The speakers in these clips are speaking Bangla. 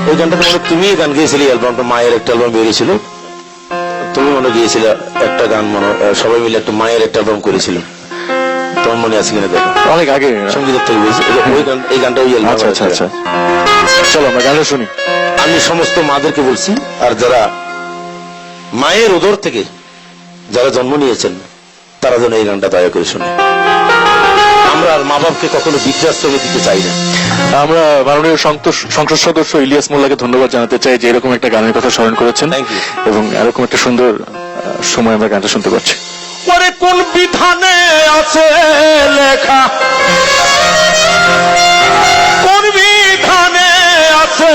ওই গানটা মনে তুমি গান গিয়েছিলে, অ্যালবামটা মায়ের একটা অ্যালবাম বেরিয়েছিল, তুমি মনে গিয়েছিল একটা গান, মনে সবাই মিলে একটা মায়ের একটা অ্যালবাম করেছিল, তোমার মনে আছে কিনা দেখো, অনেক আগে সঙ্গীতের থেকে বলছি ওই গান, এই গানটা ওই অ্যালবাম। আচ্ছা আচ্ছা আচ্ছা, চলো আমরা গানটা শুনি। আমি সমস্ত মাদেরকে বলছি, আর যারা মায়ের উদর থেকে যারা জন্ম নিয়েছেন তারা যেন এই গানটা দয়া করে শুনে। আমরা আর মা বাপকে কখনো বৃদ্ধাশ্রমে দিতে চাই না। আমরা মাননীয় সংসদ সদস্য ইলিয়াস মোল্লাকে ধন্যবাদ জানাতে চাই যে এরকম একটা গানের কথা স্মরণ করেছেন এবং এরকম একটা সুন্দর সময় আমরা গানটা শুনতে পাচ্ছি। পরে কোন বিধানে আছে লেখা, কোন বিধানে আছে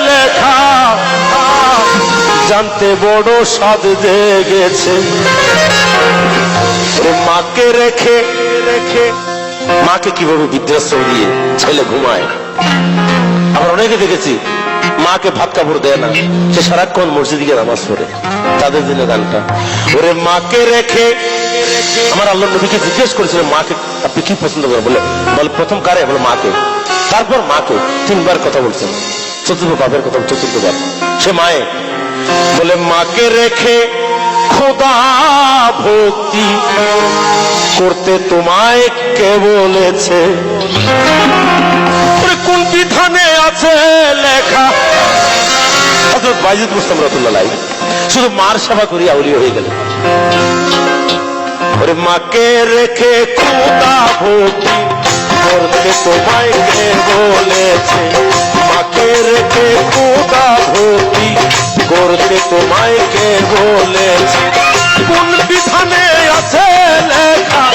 লেখা, জানতে বড় স্বাদ জেগেছে। মাকে রেখে রেখে, মাকে কিভাবে বৃদ্ধাশ্রম দিয়ে ছেলে ঘুমায়। আমরা অনেকে দেখেছি মাকে ভাত কাপড় দেয় না, সে সারাক্ষণ মসজিদে গিয়ে নামাজ পড়ে। তাদের জন্য গানটা, ওরে মাকে রেখে। আমার আল্লাহ নবীকে জিজ্ঞেস করেছিল মাকে আপনি কি পছন্দ করেন, বলে প্রথম কারে, বলে মাকে, তারপর মাকে, তিনবার কথা বলছেন, চতুর্থ বাপের কথা, চতুর্থবার সে মায়ে। বলে মাকে রেখে খোদা ভক্তি করতে তোমায় কে বলেছে, কোন বিধানে আছে লেখা। হযরত বাইজিদ বুস্তামি রাহমাতুল্লাহ শুধু মার সেবা করি আউলিয়া হয়ে গেলেন। ওরে মাকে রেখে খোদা ভক্তি করতে তোমায় কে বলেছে, মাকে রেখে খোদা ভক্তি করতে তোমায় কে বলেছে। কোন বিধানে আছে লেখা,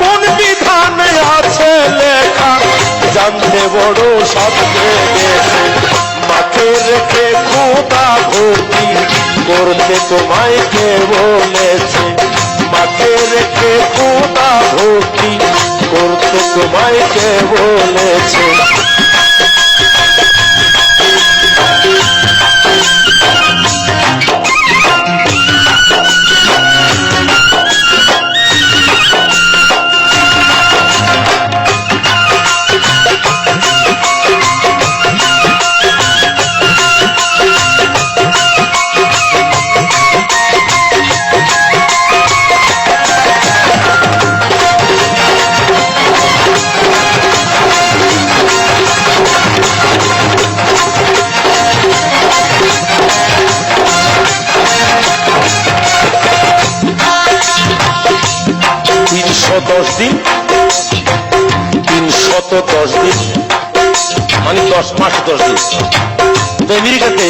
কোন বিধানে আছে লেখা, জানতে বড় স্বাদ জেগেছে। মাকে রেখে খোদা ভক্তি করতে তোমায় কে বলেছে, মাকে রেখে খোদা ভক্তি করতে তোমায় কে বলেছে। দিন 310 দিন মানে 10 মাস 10 দিন। তো আমেরিকাতে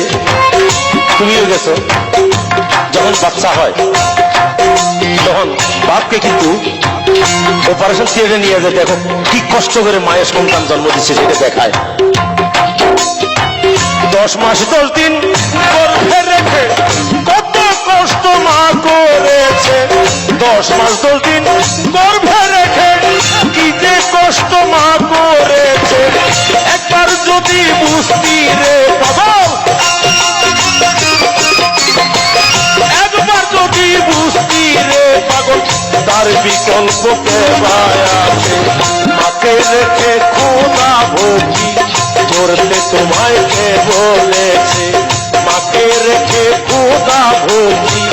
তুমিও গেছো, যখন বাচ্চা হয় তখন বাপকে কিন্তু অপারেশন থিয়েটারে নিয়ে যায়, দেখো কি কষ্ট করে মায়ের সন্তান জন্ম দিচ্ছে সেটা দেখায়। 10 মাস 10 দিন গর্ভে রেখে কত কষ্ট মা করেছে। 10 মাস 10 দিন গর্ভে রেখে কি যে কষ্ট মা করেছে। একবার যদি বুঝতি রে পাগল, একবার যদি বুঝতি রে পাগল, তার বিকল্প কে আছে। মাকে রেখে খোদা ভক্তি করতে তোমায় কে বলেছে, মাকে রেখে খোদা ভক্তি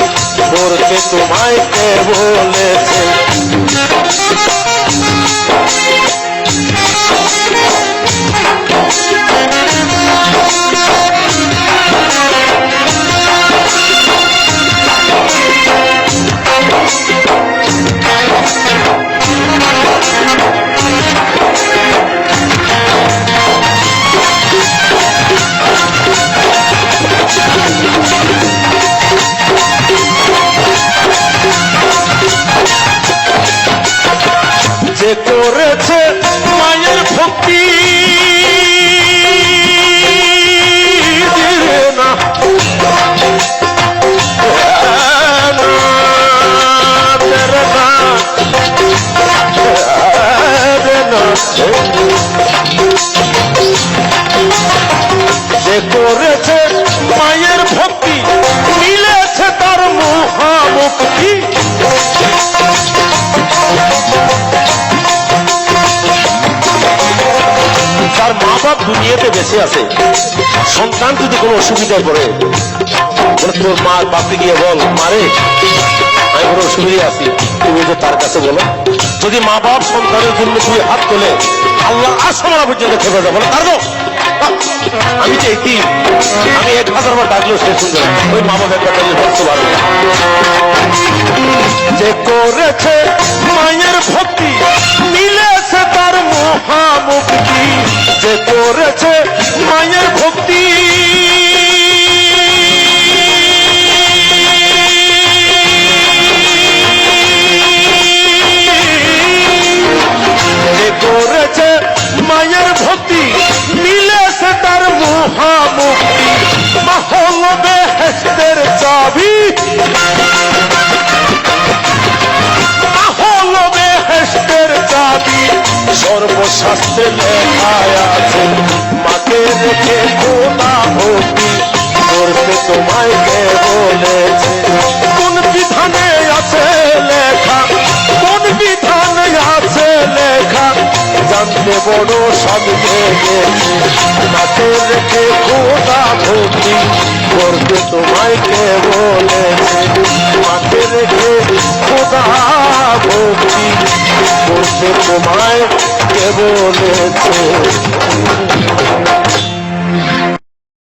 করতে তোমায় কে বলেছে। যে করেছে মায়ের ভক্তি না, যে করেছে মায়ের ভক্তি মিলেছে তার মহামুক্তি। তার মা বাপ দুনিয়াতে বেঁচে আছে, সন্তান যদি কোনো অসুবিধায় পড়ে, বলে তোর মা বাপকে গিয়ে বল, মারে আমি কোনো অসুবিধা আছি, তুমি যে তার কাছে বলো। যদি মা বাপ সন্তানের জন্য তুই হাত তোলে, আল্লাহ আসমানা পর্যন্ত খেপে যাবো না, কারণ আমি যে এটি আমি 1000 বার ডাকলেও সে শুনবে না। ওই মা বাপের কথা বলতে পারবো না। যে করেছে মায়ের ভক্তি মিলেছে তার মহামুক্তি, যে করেছে মায়ের ভক্তি যে করেছে মায়ের ভক্তি মিলেছে তার মহামুক্তি, মা হল বেহেশতের চাবি, মা হল বেহেশতের চাবি, সর্বশাস্ত্রে লেখায় আছে মাকে রেখে খোদা ভক্তি করতে তোমায় কে বলেছে। কোন বিধানে আছে লেখা, কোন বিধানে আছে লেখা, জানতে বড় সঙ্গে গেছে, মাকে রেখে খোদা ভক্তি করতে তোমায় কে বলেছে, মাকে রেখে খোদা ভক্তি করতে তোমায় কে বলেছে।